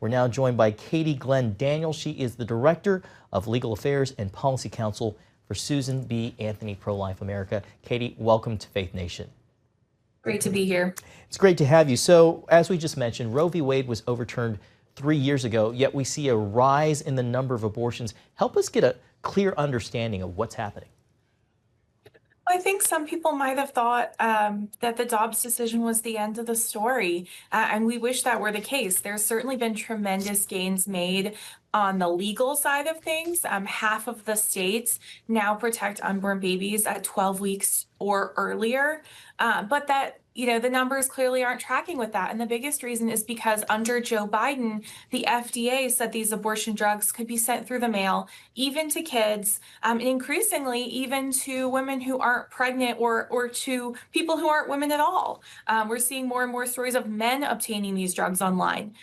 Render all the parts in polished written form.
We're now joined by Katie Glenn Daniel. She is the Director of Legal Affairs and Policy Counsel for Susan B. Anthony Pro-Life America. Katie, welcome to Faith Nation. Great to be here. It's great to have you. So, as we just mentioned, Roe v. Wade was overturned 3 years ago, yet we see a rise in the number of abortions. Help us get a clear understanding of what's happening. I think some people might have thought that the Dobbs decision was the end of the story, and we wish that were the case. There's certainly been tremendous gains made on the legal side of things. Half of the states now protect unborn babies at 12 weeks or earlier, but that the numbers clearly aren't tracking with that. And the biggest reason is because under Joe Biden, the FDA said these abortion drugs could be sent through the mail, even to kids, and increasingly even to women who aren't pregnant or to people who aren't women at all. We're seeing more and more stories of men obtaining these drugs online.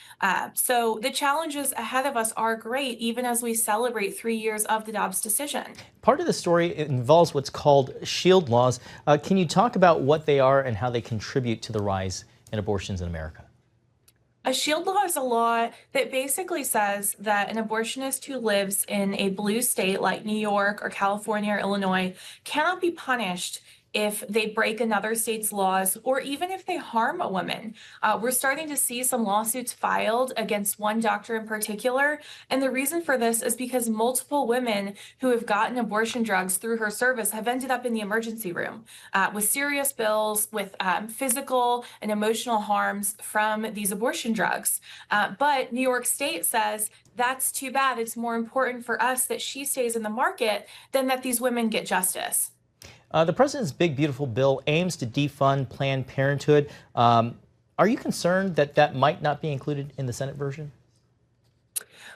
So the challenges ahead of us are great, even as we celebrate 3 years of the Dobbs decision. Part of the story involves what's called shield laws. Can you talk about what they are and how they contribute to the rise in abortions in America? A shield law is a law that basically says that an abortionist who lives in a blue state like New York or California or Illinois cannot be punished if they break another state's laws or even if they harm a woman. We're starting to see some lawsuits filed against one doctor in particular. And the reason for this is because multiple women who have gotten abortion drugs through her service have ended up in the emergency room with serious bills, with physical and emotional harms from these abortion drugs. But New York State says, that's too bad. It's more important for us that she stays in the market than that these women get justice. The president's big, beautiful bill aims to defund Planned Parenthood. Are you concerned that that might not be included in the Senate version?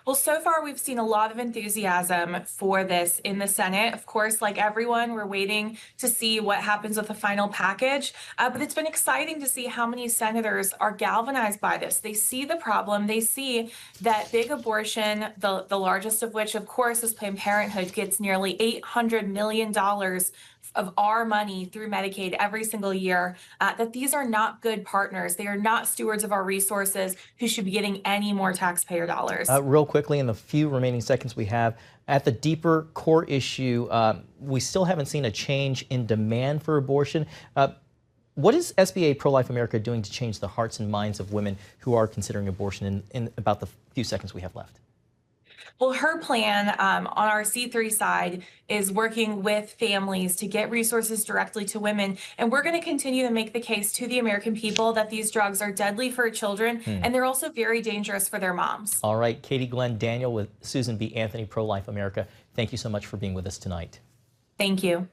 Well, so far we've seen a lot of enthusiasm for this in the Senate. Of course, like everyone, we're waiting to see what happens with the final package. But it's been exciting to see how many senators are galvanized by this. They see the problem. They see that big abortion, the largest of which, of course, is Planned Parenthood, gets nearly $800 million of our money through Medicaid every single year, that these are not good partners. They are not stewards of our resources who should be getting any more taxpayer dollars. Real quickly, in the few remaining seconds we have, at the deeper core issue, we still haven't seen a change in demand for abortion. What is SBA Pro-Life America doing to change the hearts and minds of women who are considering abortion in about the few seconds we have left? Well, her plan on our C3 side is working with families to get resources directly to women. And we're going to continue to make the case to the American people that these drugs are deadly for children, and they're also very dangerous for their moms. All right, Katie Glenn Daniel with Susan B. Anthony Pro-Life America, thank you so much for being with us tonight. Thank you.